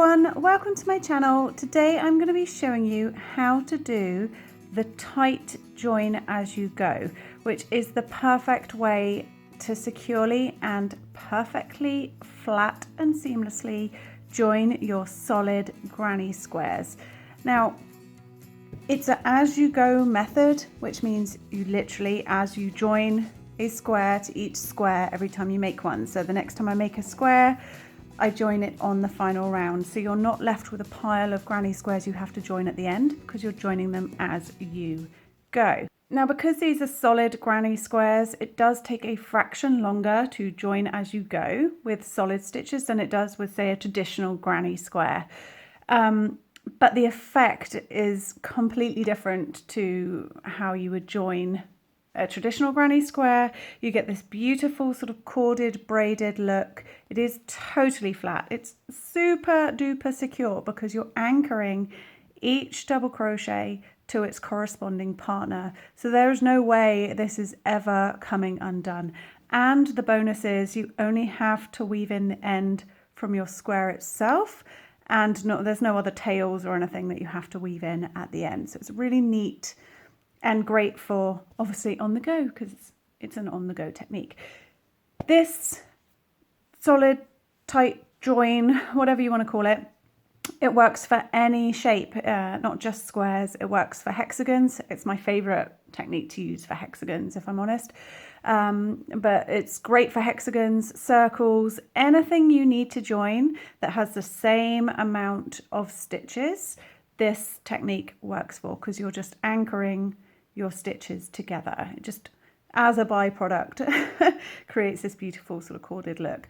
everyone, welcome to my channel. Today I'm going to be showing you how to do the tight join as you go, which is the perfect way to securely and perfectly flat and seamlessly join your solid granny squares. Now, it's an as you go method, which means you literally, as you join a square to each square every time you make one. So the next time I make a square, I join it on the final round. So you're not left with a pile of granny squares you have to join at the end, because you're joining them as you go. Now, because these are solid granny squares, it does take a fraction longer to join as you go with solid stitches than it does with, say, a traditional granny square. But the effect is completely different to how you would join a traditional granny square. You get this beautiful sort of corded braided look. It is totally flat. It's super duper secure because you're anchoring each double crochet to its corresponding partner. So there is no way this is ever coming undone. And the bonus is you only have to weave in the end from your square itself, and there's no other tails or anything that you have to weave in at the end. So it's really neat and great for obviously on the go, because it's an on the go technique. This solid tight join, whatever you want to call it, it works for any shape, not just squares. It works for hexagons. It's my favorite technique to use for hexagons, if I'm honest. But it's great for hexagons, circles, anything you need to join that has the same amount of stitches. This technique works for, because you're just anchoring your stitches together. It just, as a byproduct, creates this beautiful sort of corded look.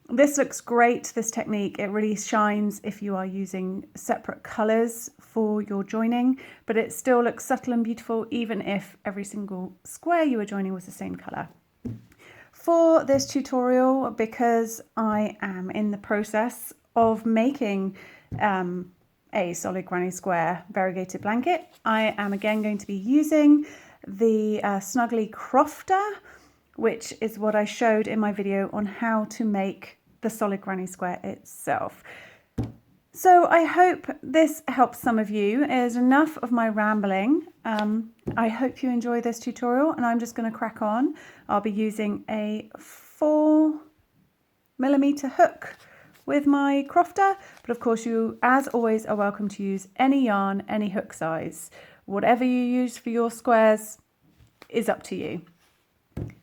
This looks great, this technique. It really shines if you are using separate colors for your joining, but it still looks subtle and beautiful even if every single square you are joining was the same color. For this tutorial, because I am in the process of making a solid granny square variegated blanket, I am again going to be using the Snuggly Crofter, which is what I showed in my video on how to make the solid granny square itself. So I hope this helps some of you. It is enough of my rambling. I hope you enjoy this tutorial, and I'm just going to crack on. I'll be using a 4mm hook with my crofter, but of course you, as always, are welcome to use any yarn, any hook size. Whatever you use for your squares is up to you.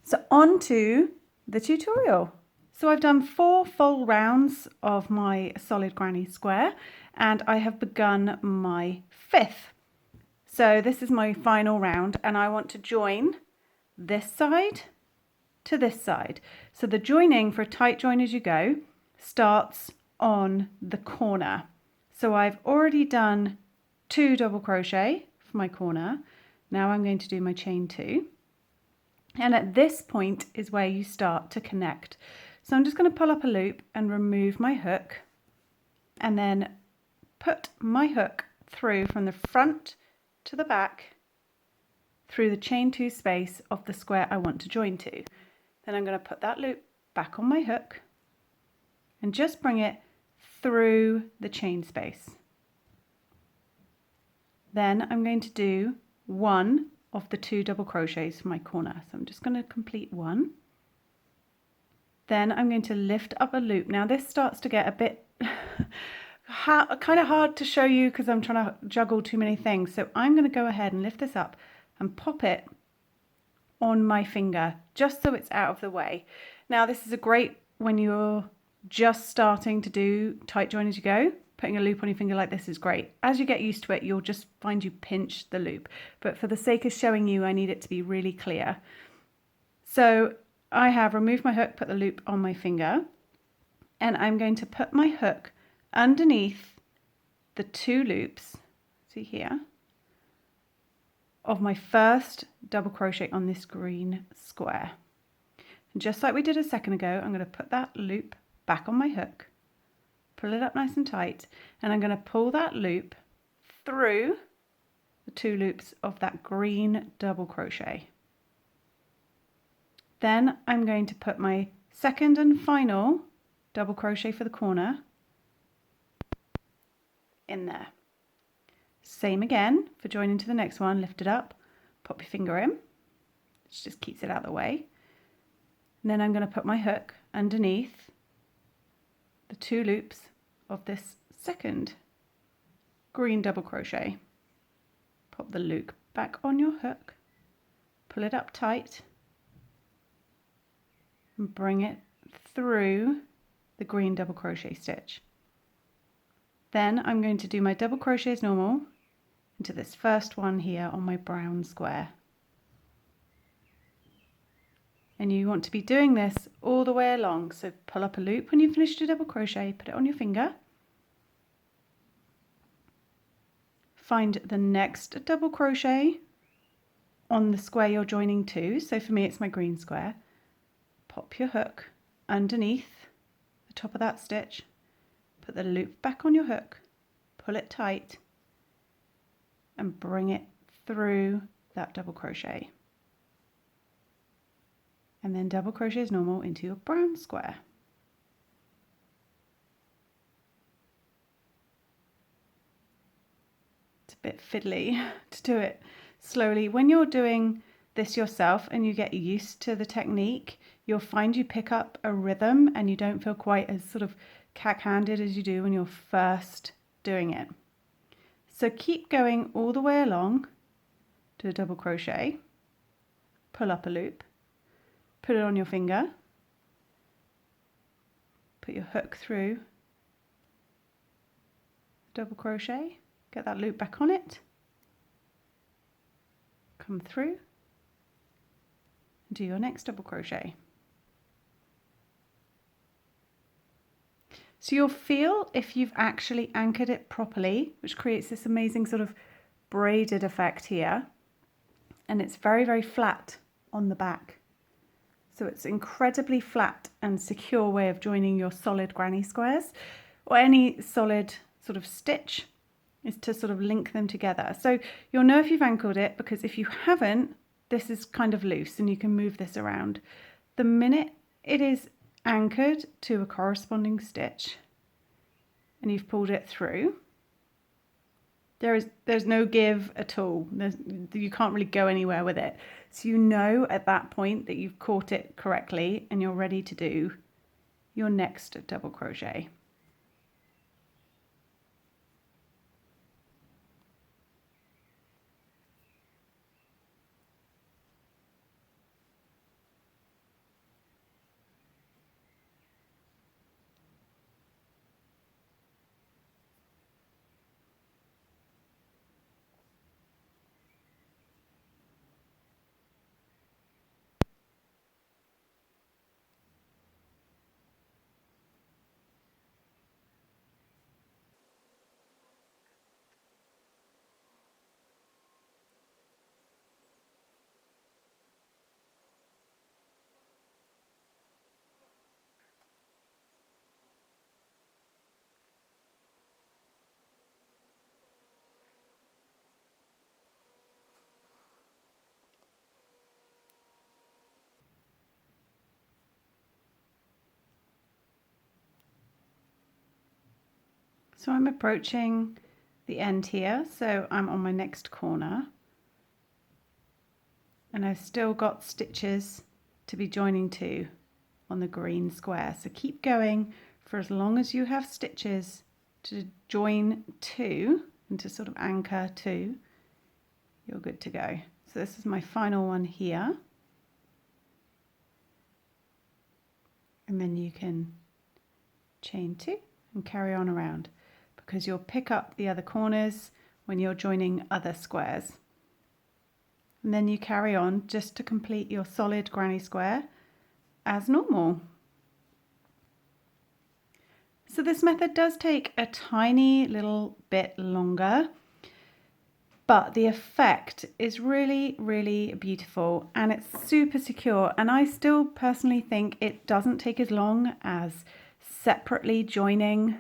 So on to the tutorial. So I've done 4 full rounds of my solid granny square, and I have begun my 5th. So this is my final round, and I want to join this side to this side. So the joining for a tight join as you go starts on the corner. So I've already done 2 double crochet for my corner. Now I'm going to do my chain 2. And at this point is where you start to connect. So I'm just going to pull up a loop and remove my hook, and then put my hook through from the front to the back through the chain 2 space of the square I want to join to. Then I'm going to put that loop back on my hook and just bring it through the chain space. Then I'm going to do 1 of the 2 double crochets for my corner. So I'm just going to complete 1. Then I'm going to lift up a loop. Now this starts to get a bit kind of hard to show you because I'm trying to juggle too many things. So I'm going to go ahead and lift this up and pop it on my finger just so it's out of the way. Now this is a great when you're just starting to do tight join as you go. Putting a loop on your finger like this is great. As you get used to it, you'll just find you pinch the loop. But for the sake of showing you, I need it to be really clear. So I have removed my hook, put the loop on my finger, and I'm going to put my hook underneath the 2 loops, see here, of my first double crochet on this green square. And just like we did a second ago, I'm going to put that loop back on my hook, pull it up nice and tight, and I'm going to pull that loop through the 2 loops of that green double crochet. Then I'm going to put my second and final double crochet for the corner in there. Same again for joining to the next one. Lift it up, pop your finger in, which just keeps it out of the way. And then I'm going to put my hook underneath the 2 loops of this second green double crochet. Pop the loop back on your hook, pull it up tight, and bring it through the green double crochet stitch. Then I'm going to do my double crochet as normal into this first one here on my brown square. And you want to be doing this all the way along, so pull up a loop when you've finished your double crochet, put it on your finger, find the next double crochet on the square you're joining to, so for me it's my green square, pop your hook underneath the top of that stitch, put the loop back on your hook, pull it tight, and bring it through that double crochet. And then double crochet as normal into your brown square. It's a bit fiddly to do it slowly. When you're doing this yourself and you get used to the technique, you'll find you pick up a rhythm and you don't feel quite as sort of cack-handed as you do when you're first doing it. So keep going all the way along to a double crochet, pull up a loop, put it on your finger, put your hook through, double crochet, get that loop back on it, come through, do your next double crochet. So you'll feel if you've actually anchored it properly, which creates this amazing sort of braided effect here, and it's very, very flat on the back. So it's incredibly flat and secure way of joining your solid granny squares, or any solid sort of stitch, is to sort of link them together. So you'll know if you've anchored it, because if you haven't, this is kind of loose and you can move this around. The minute it is anchored to a corresponding stitch and you've pulled it through, there's no give at all. You can't really go anywhere with it. So you know at that point that you've caught it correctly and you're ready to do your next double crochet. So I'm approaching the end here, so I'm on my next corner and I've still got stitches to be joining to on the green square. So keep going for as long as you have stitches to join to and to sort of anchor to, you're good to go. So this is my final one here. And then you can chain 2 and carry on around, because you'll pick up the other corners when you're joining other squares. And then you carry on just to complete your solid granny square as normal. So this method does take a tiny little bit longer, but the effect is really, really beautiful and it's super secure. And I still personally think it doesn't take as long as separately joining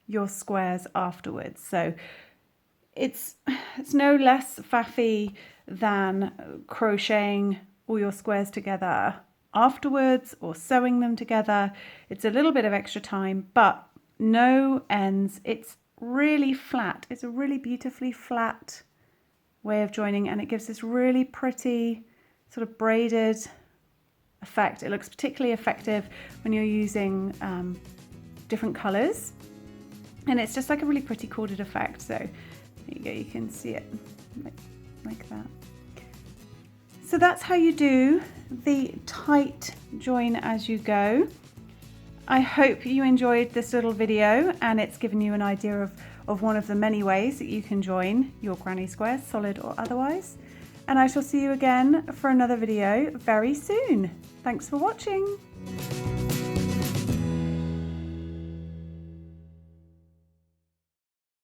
your squares afterwards. So it's no less faffy than crocheting all your squares together afterwards or sewing them together. It's a little bit of extra time, but no ends. It's really flat. It's a really beautifully flat way of joining, and it gives this really pretty sort of braided effect. It looks particularly effective when you're using different colors, and it's just like a really pretty corded effect. So there you go, you can see it like that. So that's how you do the tight join as you go. I hope you enjoyed this little video and it's given you an idea of one of the many ways that you can join your granny squares, solid or otherwise. And I shall see you again for another video very soon. Thanks for watching.